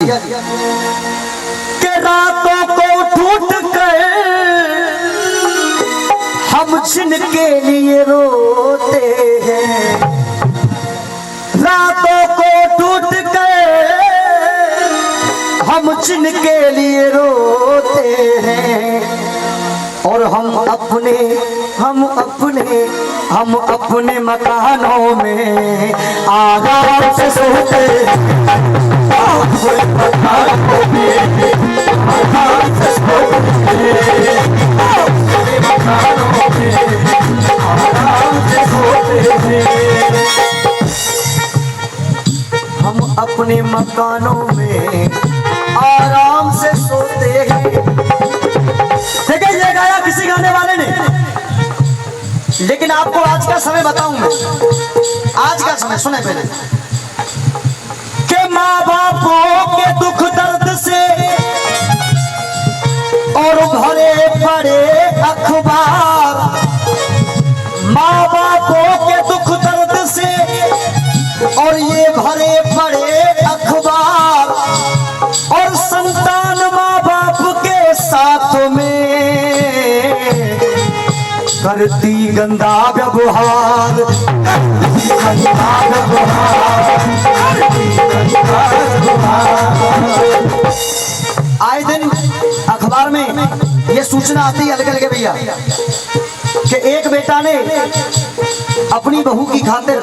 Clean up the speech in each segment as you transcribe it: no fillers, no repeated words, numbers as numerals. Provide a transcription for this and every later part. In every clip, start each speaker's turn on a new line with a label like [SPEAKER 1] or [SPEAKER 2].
[SPEAKER 1] के रातों को टूट कर हम जिनके लिए रोते हैं, रातों को टूट कर हम जिनके लिए रोते हैं, और हम अपने मकानों में आराम से सोते हम अपने मकानों में आराम से सोते हैं। देखिए ये गाया किसी गाने वाले ने, लेकिन आपको आज का समय बताऊं मैं। आज का समय सुने पहले के माँ बापों के दुख दर्द से और भरे पड़े अखबार, माँ बापों के दुख दर्द से और ये भरे पड़े अखबार, और संतान माँ बाप के साथ में करती गंदा व्यवहार, आए दिन अखबार में ये सूचना आती है अलग अलग भैया कि एक बेटा ने अपनी बहू की खातिर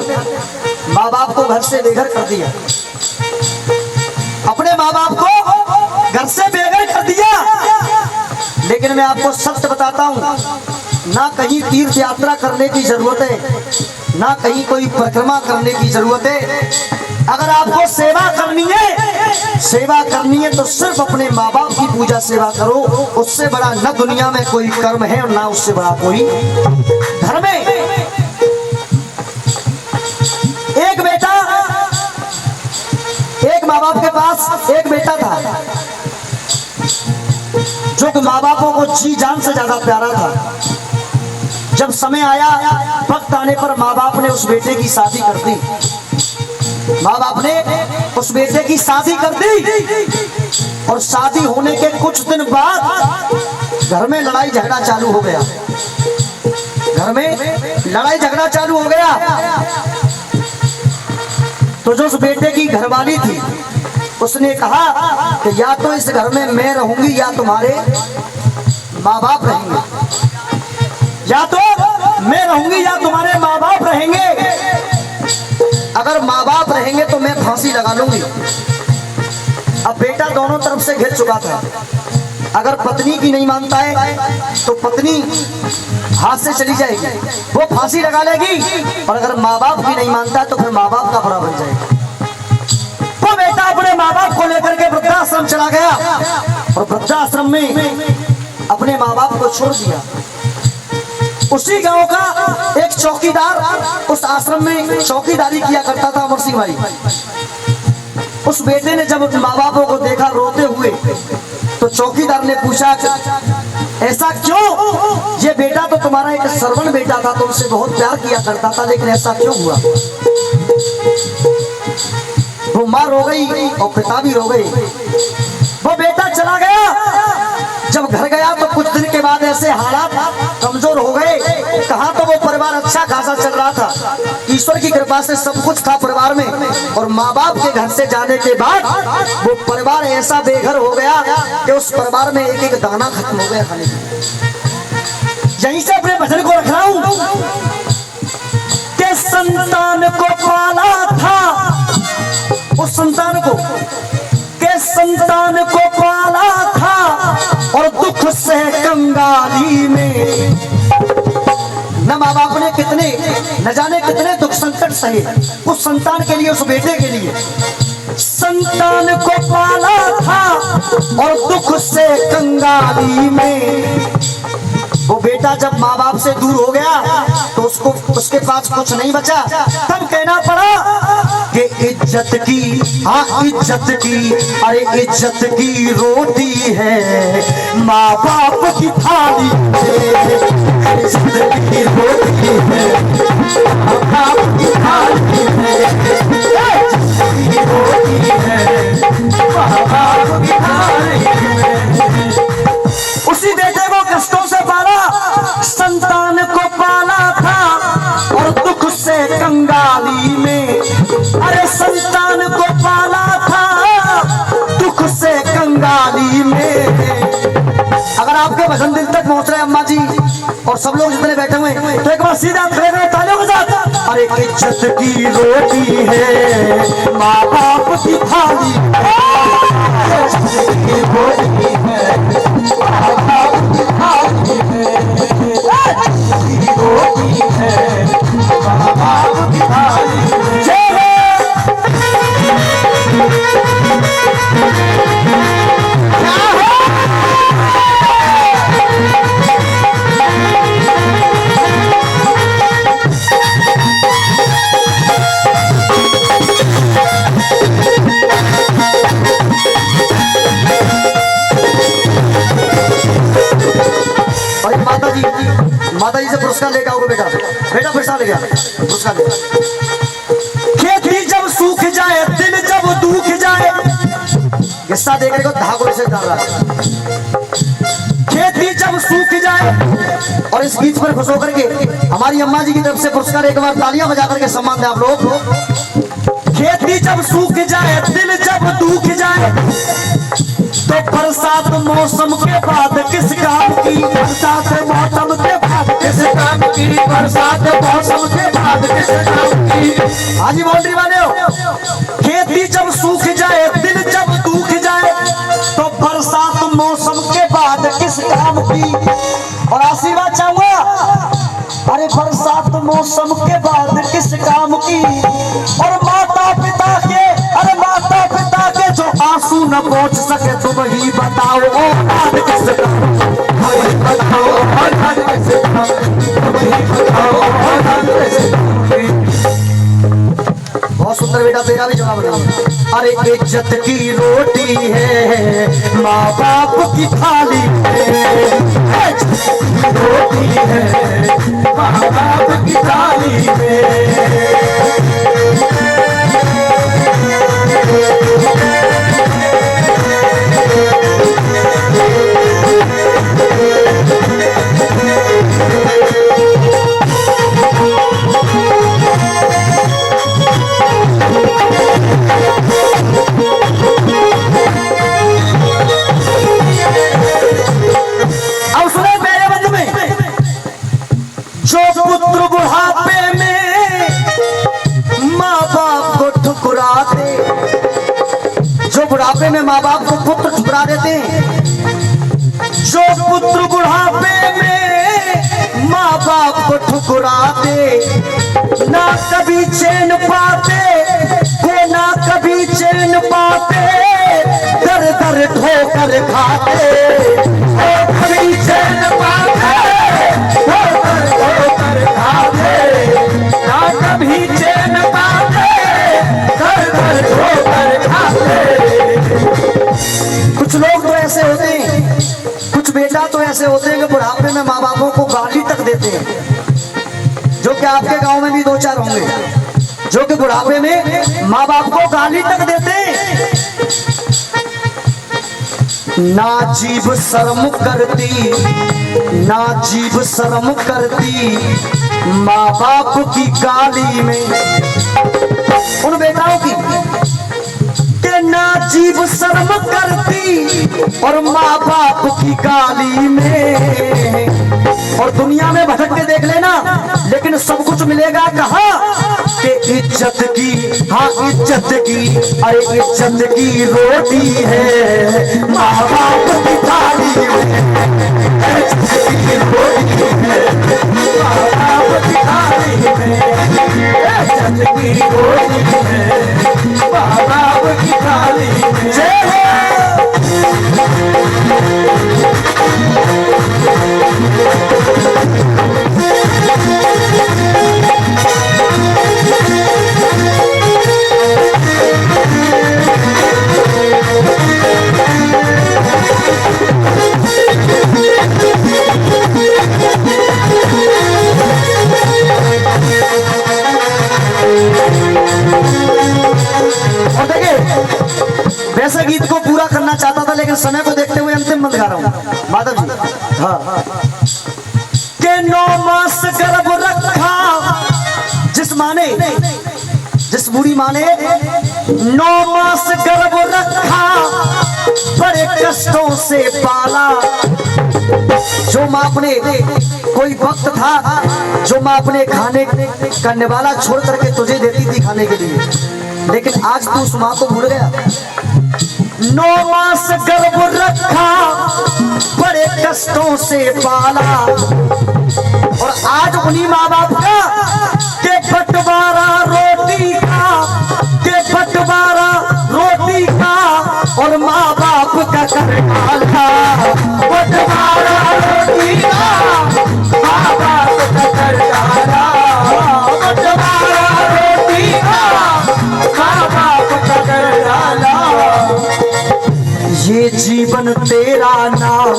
[SPEAKER 1] माँ बाप को घर से बेघर कर दिया, अपने माँ बाप को घर से बेघर कर दिया। लेकिन मैं आपको सत्य बताता हूँ, ना कहीं तीर्थ यात्रा करने की जरूरत है, ना कहीं कोई परिक्रमा करने की जरूरत है। अगर आपको सेवा करनी है तो सिर्फ अपने माँ बाप की पूजा सेवा करो। उससे बड़ा न दुनिया में कोई कर्म है और ना उससे बड़ा कोई धर्म है। एक माँ बाप के पास एक बेटा था जो कि माँ बापों को जी जान से ज्यादा प्यारा था। जब समय आया, वक्त आने पर माँ बाप ने उस बेटे की शादी कर दी। माँ बाप ने उस बेटे की शादी कर दी, और शादी होने के कुछ दिन बाद घर में लड़ाई झगड़ा चालू हो गया। घर में लड़ाई झगड़ा चालू हो गया तो जो उस बेटे की घरवाली थी उसने कहा कि या तो इस घर में मैं रहूंगी या तुम्हारे माँ बाप रहेंगे, या तो मैं रहूंगी या तुम्हारे माँ बाप रहेंगे। अगर माँ बाप रहेंगे तो मैं फांसी लगा लूंगी। अब बेटा दोनों तरफ से घिर चुका था। अगर पत्नी की नहीं मानता है तो पत्नी हाथ से चली जाएगी, वो फांसी लगा लेगी, और अगर माँ बाप की नहीं मानता है तो फिर माँ बाप का बुरा बन जाएगा। वो बेटा अपने माँ बाप को लेकर के वृद्धाश्रम चला गया, और वृद्धाश्रम में अपने माँ बाप को छोड़ दिया। उसी गांव का एक चौकीदार उस आश्रम में चौकीदारी किया करता था, अमर सिंह भाई। उस बेटे ने जब माँ बापों को देखा रोते हुए तो चौकीदार ने पूछा ऐसा क्यों? ये बेटा तो तुम्हारा एक सरवण बेटा था, तुमसे बहुत प्यार किया करता था, लेकिन ऐसा क्यों हुआ? वो माँ रो गई और पिता भी रो गए। वो बेटा चला गया। जब घर गया तो कुछ दिन के बाद ऐसे हालात कमजोर हो गए। कहा तो वो परिवार अच्छा खासा चल रहा था, ईश्वर की कृपा से सब कुछ था परिवार में, और माँ बाप के घर से जाने के बाद वो परिवार ऐसा बेघर हो गया कि उस परिवार में एक एक दाना खत्म हो गया खाने के। यहीं से अपने भजन को रख रहा हूँ कि संतान को पाला था, उस संतान को पाला था, और दुख से कंगाली में न माँ बाप ने कितने न जाने कितने दुख संकट सहे उस संतान के लिए, उस बेटे के लिए। संतान को पाला था और दुख से कंगाली में। वो बेटा जब माँ बाप से दूर हो गया तो उसके पास कुछ नहीं बचा। तब कहना पड़ा कि इज्जत की, हाँ इज्जत की, अरे इज्जत की रोटी है माँ बाप की थाली में। इज्जत की रोटी है माँ बाप की थाली में। इज्जत की रोटी है
[SPEAKER 2] माँ बाप की थाली में।
[SPEAKER 1] उसी बेटे को कष्टों से पाला, संतान को पाला था और दुख से कंगाली में। अरे संतान को पाला था दुख से कंगाली में। अगर आपके भजन दिल तक पहुंच रहे अम्मा जी और सब लोग जितने बैठे हुए तो एक बार सीधा खड़े रहे तालियों के साथ। अरे इज्जत की रोटी है माँ बाप की थाली,
[SPEAKER 2] इज्जत की रोटी है माँ बाप की थाली में। इज्जत की रोटी है माँ बाप की थाली में।
[SPEAKER 1] और माता जी से पुरस्कार लेकर आओगे बेटा, बेटा पुरस्कार लेके आ, पुरस्कार ले। खेती जब सूख जाए दिल जब दुख जाए, किस्सा देखने को धागों से डाल रहा है। खेती जब सूख जाए, और इस गीत पर खुश होकर के हमारी अम्मा जी की तरफ से पुरस्कार एक बार तालियां बजा करके सम्मान दें आप लोग। खेती जब सूख जाए दिल जब दुख जाए, तो बरसात मौसम के बाद किस काम की, बरसात मौसम के बाद किस काम की, बरसात मौसम के बाद किस काम की। हाजी बाउंड्री वाले हो, खेती जब सूख जाए दिल जब सूख जाए, तो बरसात मौसम के बाद किस काम की। और आशीर्वाद चाहूंगा, अरे बरसात मौसम के बाद किस काम की। और माता पिता के, अरे माता पिता के जो आंसू न पहुंच सके तुम ही बताओ औलाद किस काम की।
[SPEAKER 2] वही बताओ औलाद किस काम की। वही बताओ औलाद किस काम की।
[SPEAKER 1] बहुत सुंदर बेटा, तेरा भी जवाब दे। अरे इज्जत की रोटी है माँ बाप की थाली में,
[SPEAKER 2] इज्जत की रोटी है माँ बाप की थाली में।
[SPEAKER 1] अब सुनो मेरे बंधु में, जो पुत्र बुढ़ापे में माँ बाप को ठुकराते, जो बुढ़ापे में माँ बाप को पुत्र ठुकरा देते हैं, जो पुत्र बुढ़ापे में माँ बाप को ठुकराते, ना कभी चैन पाते वो ना कभी चैन पाते, दर दर ठोकर खाते,
[SPEAKER 2] कभी चैन पाते वो दर ठोकर खाते, ना कभी चैन पाते दर दर ठोकर खाते।
[SPEAKER 1] कुछ लोग तो ऐसे होते हैं, कुछ बेटा तो ऐसे होते हैं कि बुढ़ापे में माँ बापों को गाली तक देते हैं, जो कि आपके गांव में भी दो चार होंगे, जो कि बुढ़ापे में माँ बाप को गाली तक देते हैं। ना जीभ शर्म करती, ना जीभ शर्म करती माँ बाप की गाली में, उन बेटाओं की के ना जीभ शर्म करती और माँ बाप की गाली में। और दुनिया में भटक के देख लेना, लेकिन सब कुछ मिलेगा कहाँ कि इज्जत की, हाँ इज्जत की, अरे इज्जत की रोटी है माँ बाप की थाली में,
[SPEAKER 2] इज्जत की रोटी है माँ बाप की थाली में, इज्जत की रोटी है माँ बाप की थाली में।
[SPEAKER 1] जय हो। और देखिए वैसे करना चाहता था, लेकिन समय को देखते हुए अंतिम बंद गा रहा हूँ माधव जी। हाँ के 9 मास गर्भ रखा, जिस बूढ़ी माँ ने 9 मास गर्भ रखा, बड़े कष्टों से पाला। जो माँ अपने, कोई वक्त था जो माँ अपने खाने करने वाला छोड़ करके तुझे देती थी खाने के लिए, लेकिन आज तू उस माँ को भूल गया। 9 मास गर्भ रखा, बड़े कष्टों से पाला, और आज उन्हीं माँ बाप का के बंटवारा रोटी का, के बंटवारा रोटी का, और माँ बाप का कर डाला।
[SPEAKER 2] बंटवारा रोटी का माँ बाप का कर डाला, बंटवारा रोटी का माँ बाप का कर डाला।
[SPEAKER 1] ये जीवन तेरा नाम,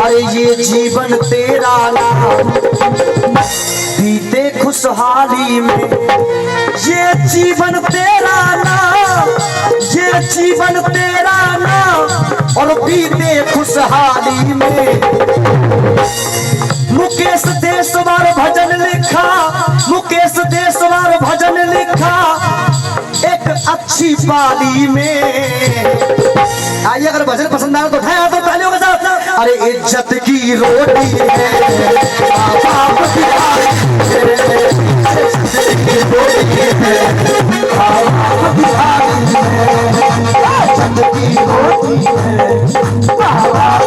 [SPEAKER 1] अरे ये जीवन तेरा नाम, बीते खुशहाली में। ये जीवन तेरा नाम, ये जीवन तेरा नाम, और बीते खुशहाली में। मुकेश देशवार भजन लिखा, मुकेश देशवार भजन लिखा, एक अच्छी पाली में। आइए, अगर भजन पसंद आया तो उठाए हाथों तालियों के साथ। अरे इज्जत की रोटी है, बाप की थाली है, इज्जत की रोटी है, बाप की थाली है, इज्जत की रोटी है, बाप